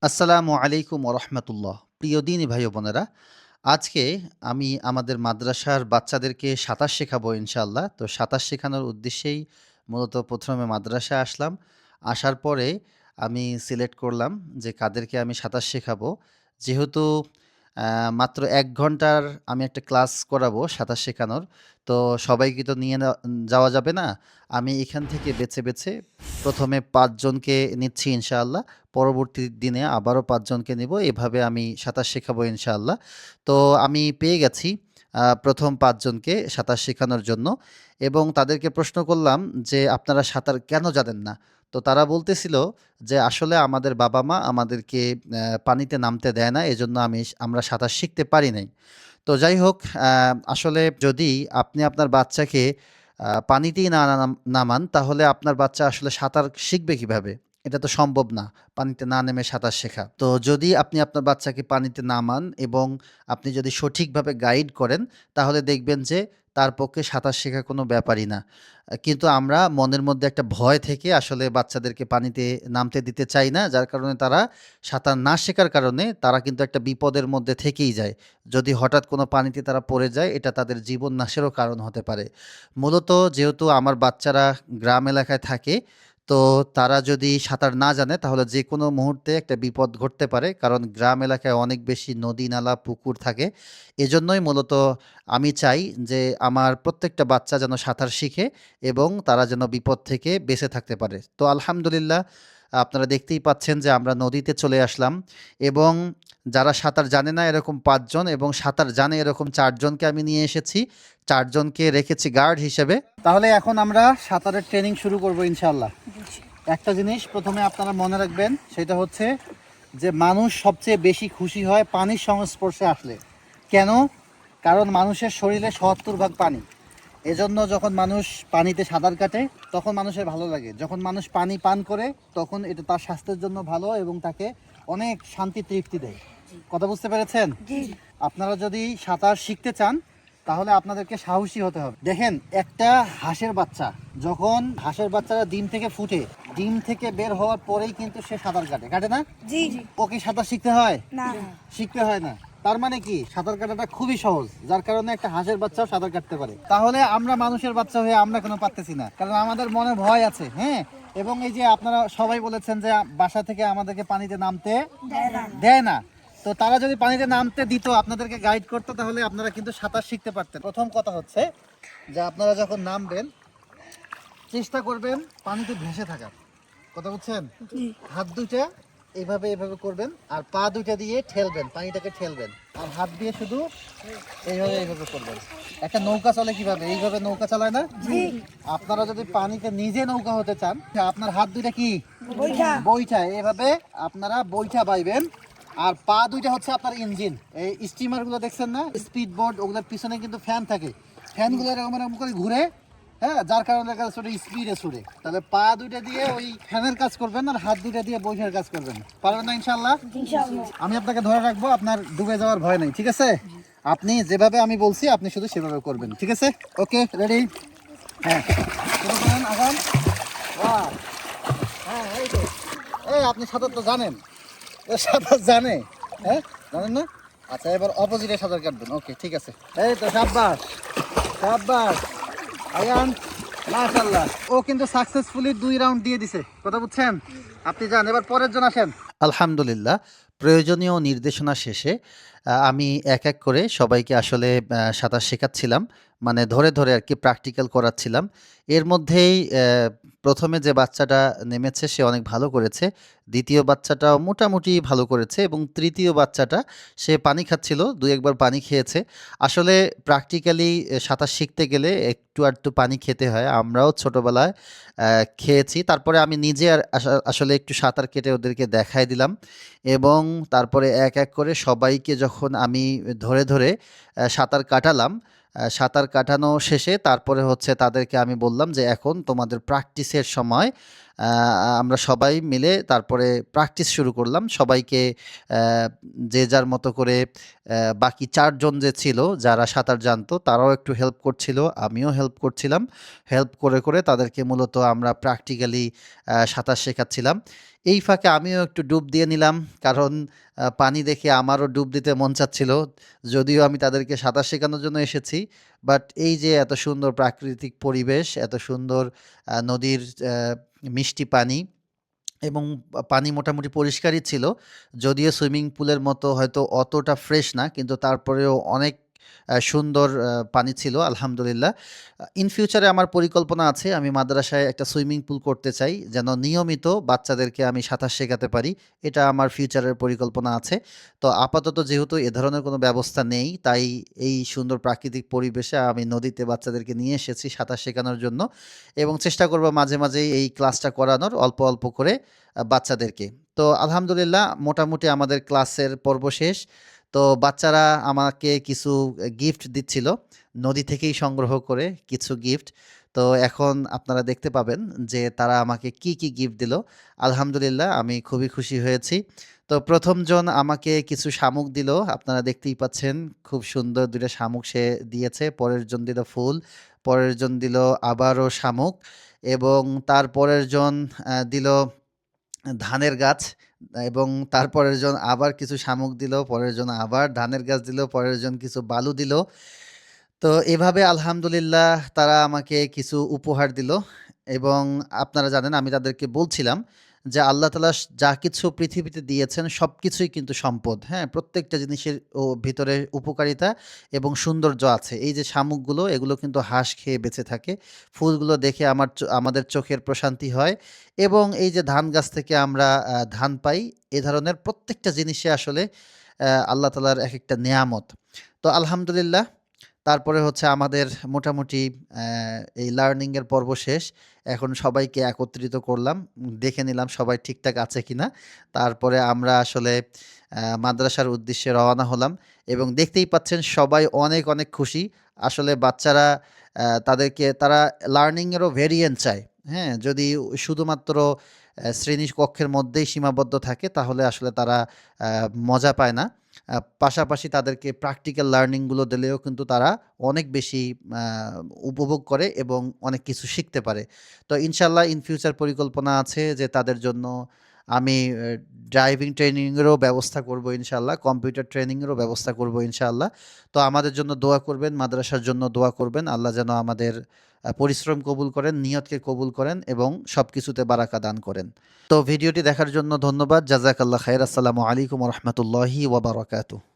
আসসালামু আলাইকুম ওরহমতুল্লাহ। প্রিয় দিনী ভাই ও বোনেরা, আজকে আমি আমাদের মাদ্রাসার বাচ্চাদেরকে সাঁতার শেখাবো ইনশাআল্লাহ। তো সাঁতার শেখানোর উদ্দেশ্যেই মূলত প্রথমে মাদ্রাসায় আসলাম। আসার পরে আমি সিলেক্ট করলাম যে কাদেরকে আমি সাঁতার শেখাবো। যেহেতু মাত্র ১ ঘন্টার আমি একটা ক্লাস করাবো সাঁতার শেখানোর। তো সবাইকে তো নিয়ে যাওয়া যাবে না। আমি এখান থেকে বেছে, বেছে ১ম এ ৫ জনকে নিচ্ছি ইনশাআল্লাহ। পরবর্তী দিনে আবারও ৫ জনকে নিবো। এভাবে আমি সাঁতার শেখাবো ইনশাআল্লাহ। তো আমি পেয়ে গেছি ১ম ৫ জনকে সাঁতার শেখানোর জন্য এবং তাদেরকে প্রশ্ন করলাম যে, "আপনারা সাঁতার কেন জানেন না?" তো তারা বলতেছিল যে, "আসলে আমাদের বাবা-মা আমাদেরকে পানিতে নামতে দেয় না। এজন্য আমরা সাঁতার শিখতে পারি নাই।" তো যাই হোক, আসলে যদি আপনি আপনার বাচ্চাকে পানিতেই না নামান তাহলে আপনার বাচ্চা আসলে সাঁতার শিখবে কিভাবে? এটা তো সম্ভব না, পানিতে না নেমে সাঁতার শেখা। তো যদি আপনি আপনার বাচ্চাকে পানিতে নামান এবং আপনি যদি সঠিকভাবে গাইড করেন, তাহলে দেখবেন যে তার পক্ষে সাঁতার শেখা কোনো ব্যাপারই না। কিন্তু আমরা মনের মধ্যে একটা ভয় থেকে আসলে বাচ্চাদেরকে পানিতে নামতে দিতে চাই না। যার কারণে তারা সাঁতার না শেখার কারণে তারা কিন্তু একটা বিপদের মধ্যে থেকেই যায়। যদি হঠাৎ কোনো পানিতে তারা পড়ে যায়, এটা তাদের জীবন নাশেরও কারণ হতে পারে। মূলত যেহেতু আমার বাচ্চারা গ্রাম এলাকায় থাকে, তো তারা যদি সাঁতার না জানে তাহলে যেকোনো মুহূর্তে একটা বিপদ ঘটতে পারে। কারণ গ্রাম এলাকায় অনেক বেশি নদী, নালা, পুকুর থাকে। এজন্যই মূলত আমি চাই যে আমার প্রত্যেকটা বাচ্চা যেন সাঁতার শিখে এবং তারা যেন বিপদ থেকে বেঁচে থাকতে পারে। তো আলহামদুলিল্লাহ, আপনারা দেখতেই পাচ্ছেন যে আমরা নদীতে চলে আসলাম এবং যারা সাঁতার জানে না এরকম ৫ জন এবং সাঁতার জানে এরকম ৪ জনকে আমি নিয়ে এসেছি। ৪ জনকে রেখেছি গার্ড হিসেবে। তাহলে এখন আমরা সাঁতারের ট্রেনিং শুরু করব ইনশাআল্লাহ। একটা জিনিস প্রথমে আপনারা মনে রাখবেন, সেটা হচ্ছে যে মানুষ সবচেয়ে বেশি খুশি হয় পানির সংস্পর্শে আসলে। কেন? কারণ মানুষের শরীরে ৭০ ভাগ পানি। এজন্য যখন মানুষ পানিতে সাঁতার কাটে তখন মানুষের ভালো লাগে। যখন মানুষ পানি পান করে তখন এটা তার স্বাস্থ্যের জন্য ভালো এবং তাকে অনেক শান্তি তৃপ্তি দেয়। কথা বুঝতে পেরেছেন? আপনারা যদি সাঁতার শিখতে চান তাহলে আপনাদেরকে সাহসী হতে হবে। দেখেন, একটা হাঁসের বাচ্চা যখন হাঁসের বাচ্চারা ডিম থেকে ফুটে, ডিম থেকে বের হওয়ার পরেই কিন্তু সে সাঁতার কাটে না? ওকে সাঁতার শিখতে হয় না? শিখতে হয় না। তার মানে কি, সাঁতার কাটাটা খুবই সহজ, যার কারণে একটা হাঁসের বাচ্চাও সাঁতার কাটতে পারে। তাহলে আমরা মানুষের বাচ্চা হয়ে আমরা কেন পারতেছি না? কারণ আমাদের মনে ভয় আছে। হ্যাঁ, এবং এই যে আপনারা সবাই বলেছেন যে বাসা থেকে আমাদেরকে পানিতে নামতে দেয় না। তো তারা যদি পানিতে নামতে দিত, আপনাদেরকে গাইড করতো, তাহলে আপনারা কিন্তু সাঁতার শিখতে পারতেন। প্রথম কথা হচ্ছে যে আপনারা যখন নামবেন চেষ্টা করবেন পানিতে ভেসে থাকার। কথা বুঝছেন? হাত দুইটা এইভাবে এইভাবে করবেন আর পা দুইটা দিয়ে ঠেলবেন, পানিটাকে ঠেলবেন আর হাত দিয়ে শুধু এইভাবে এইভাবে করবেন। একটা নৌকা চলে কিভাবে? এইভাবে নৌকা চালায় না? আপনারা যদি পানিতে নিজে নৌকা হতে চান, আপনার হাত দুইটা কি বৈঠা, এইভাবে আপনারা বৈঠা বাইবেন আর পা দুইটা হচ্ছে আপনার ইঞ্জিন। এই স্টিমার গুলো দেখছেন না, স্পিড বোট, ওগুলোর পিছনে কিন্তু ফ্যান থাকে। ফ্যানগুলো এরকম এরকম করে ঘুরে, হ্যাঁ, যার কারণে স্পিডে ছুটে। তাহলে পা দুইটা দিয়ে ওই ফ্যানের কাজ করবেন আর হাত দুইটা দিয়ে বৈঠার কাজ করবেন। পারবেন না ইনশাআল্লাহ? আমি আপনাকে ধরে রাখবো, আপনার ডুবে যাওয়ার ভয় নেই, ঠিক আছে? আপনি যেভাবে আমি বলছি আপনি শুধু সেভাবে করবেন, ঠিক আছে? ওকে, রেডি? হ্যাঁ, শুরু করেন, আগান। বাহ, হ্যাঁ, এই তো। এই আপনি সাঁতার তো জানেন। ও সাঁতার জানে? হ্যাঁ, জানেন না? আচ্ছা, এবার অপোজিটে সাঁতার কাটবেন। ওকে, ঠিক আছে। এই তো, সাব্বাস সাব্বাস, আয়ান, মাশাআল্লাহ। ও কিন্তু সাকসেসফুলি ২ রাউন্ড দিয়ে দিছে। কথা বুঝছেন? আপনি যান, এবার পরের জন আসেন। আলহামদুলিল্লাহ, প্রয়োজনীয় নির্দেশনা শেষে আমি এক, এক করে সবাইকে আসলে সাঁতার শেখাচ্ছিলাম। মানে ধরে, ধরে আরকি প্র্যাকটিক্যাল করাচ্ছিলাম। এর মধ্যেই ১ম এ যে বাচ্চাটা নেমেছে সে অনেক ভালো করেছে। ২য় বাচ্চাটাও মোটামুটি ভালো করেছে এবং ৩য় বাচ্চাটা সে পানি খাচ্ছিল, ২-১ বার পানি খেয়েছে। আসলে প্র্যাকটিক্যালি সাঁতার শিখতে গেলে একটু আধটু পানি খেতে হয়। আমরাও ছোটবেলায় খেয়েছি। তারপরে আমি নিজে আর আসলে একটু সাঁতার কেটে ওদেরকে দেখায় দিলাম এবং তারপরে এক, এক করে সবাইকে যখন আমি ধরে, ধরে সাঁতার কাটালাম, সাঁতার কাটানো শেষে তারপরে হচ্ছে তাদেরকে আমি বললাম যে, "এখন তোমাদের প্র্যাকটিসের সময়। আ আমরা সবাই মিলে তারপরে প্র্যাকটিস শুরু করলাম। সবাইকে অ্যা যে যার মতো করে বাকি ৪ জন যে ছিল যারা সাঁতার জানতো তারাও একটু হেল্প করছিল, আমিও হেল্প করছিলাম। হেল্প করে তাদেরকে মূলত আমরা প্র্যাকটিক্যালি সাঁতার শেখাচ্ছিলাম। এই ফাঁকে আমিও একটু ডুব দিয়ে নিলাম। কারণ পানি দেখে আমারও ডুব দিতে মন চাচ্ছিল। যদিও আমি তাদেরকে সাঁতার শেখানোর জন্য এসেছি। বাট এই যে এত সুন্দর প্রাকৃতিক পরিবেশ, এত সুন্দর নদীর মিষ্টি পানি এবং পানি মোটামুটি পরিষ্কারই ছিল। যদিও সুইমিং পুলের মতো হয়তো অতটা ফ্রেশ না, কিন্তু তারপরেও অনেক সুন্দর পানি ছিল আলহামদুলিল্লাহ। ইন ফিউচারে আমার পরিকল্পনা আছে আমি মাদ্রাসায় একটা সুইমিং পুল করতে চাই, যেন নিয়মিত বাচ্চাদেরকে আমি সাঁতার শেখাতে পারি। এটা আমার ফিউচারের পরিকল্পনা আছে। তো আপাতত যেহেতু এ ধরনের কোনো ব্যবস্থা নেই, তাই এই সুন্দর প্রাকৃতিক পরিবেশে আমি নদীতে বাচ্চাদেরকে নিয়ে এসেছি সাঁতার শেখানোর জন্য এবং চেষ্টা করব মাঝে মাঝেই এই ক্লাসটা করানোর অল্প করে বাচ্চাদেরকে। তো আলহামদুলিল্লাহ মোটামুটি আমাদের ক্লাসের পর্ব শেষ। তো বাচ্চারা আমাকে কিছু গিফট দিচ্ছিল। নদী থেকেই সংগ্রহ করে কিছু গিফট। তো এখন আপনারা দেখতে পাবেন যে তারা আমাকে কি গিফট দিল। আলহামদুলিল্লাহ আমি খুবই খুশি হয়েছি। তো ১ম জন আমাকে কিছু শামুক দিল। আপনারা দেখতেই পাচ্ছেন খুব সুন্দর ২ টা শামুক সে দিয়েছে। পরের জন দিল ফুল, পরের জন দিল আবারও শামুক এবং তার পরের জন দিল ধানের গাছ এবং তারপরের জন আবার কিছু শামুক দিল, পরের জন আবার ধানের গাছ দিল, পরের জন কিছু বালু দিল। তো এভাবে আলহামদুলিল্লাহ তারা আমাকে কিছু উপহার দিল এবং আপনারা জানেন আমি তাদেরকে বলছিলাম যে আল্লাহ তাআলা যা কিছু পৃথিবীতে দিয়েছেন সবকিছুই কিন্তু সম্পদ। হ্যাঁ? প্রত্যেকটা জিনিসের ভিতরে উপকারিতা এবং সৌন্দর্য আছে। এই যে শামুকগুলো এগুলো কিন্তু হাঁস খেয়ে বেঁচে থাকে। ফুলগুলো দেখে আমাদের চোখের প্রশান্তি হয় এবং এই যে ধান গাছ থেকে আমরা ধান পাই, এ ধরনের প্রত্যেকটা জিনিসই আসলে আল্লাহ তাআলার একেকটা নেয়ামত। তো আলহামদুলিল্লাহ তারপরে হচ্ছে আমাদের মোটামুটি এই লার্নিং এর পর্ব শেষ। এখন সবাইকে একত্রিত করলাম। দেখে নিলাম সবাই ঠিকঠাক আছে কিনা। তারপরে আমরা আসলে মাদ্রাসার উদ্দেশ্যে রওনা হলাম এবং দেখতেই পাচ্ছেন সবাই অনেক খুশি। আসলে বাচ্চারা তারা লার্নিং এরও ভেরিয়েন্ট চায়। হ্যাঁ? যদি শুধুমাত্র শ্রেণী কক্ষের মধ্যেই সীমাবদ্ধ থাকে তাহলে আসলে তারা মজা পায় না। পাশাপাশি তাদেরকে প্র্যাকটিক্যাল লার্নিং গুলো দিলেও কিন্তু তারা অনেক বেশি আ উপভোগ করে এবং অনেক কিছু শিখতে পারে। তো ইনশাআল্লাহ ইন ফিউচার পরিকল্পনা আছে যে তাদের জন্য আমি ড্রাইভিং ট্রেনিং এরও ব্যবস্থা করব ইনশাআল্লাহ, কম্পিউটার ট্রেনিং এরও ব্যবস্থা করব ইনশাআল্লাহ। তো আমাদের জন্য দোয়া করবেন, মাদ্রাসার জন্য দোয়া করবেন। আল্লাহ যেন আমাদের পরিশ্রম কবুল করেন, নিয়তকে কবুল করেন এবং সবকিছুতে বারাকা দান করেন। তো ভিডিওটি দেখার জন্য ধন্যবাদ। জাযাকাল্লাহ খাইর। আসসালামু আলাইকুম ওয়া রাহমাতুল্লাহি ওয়া বারাকাতুহু।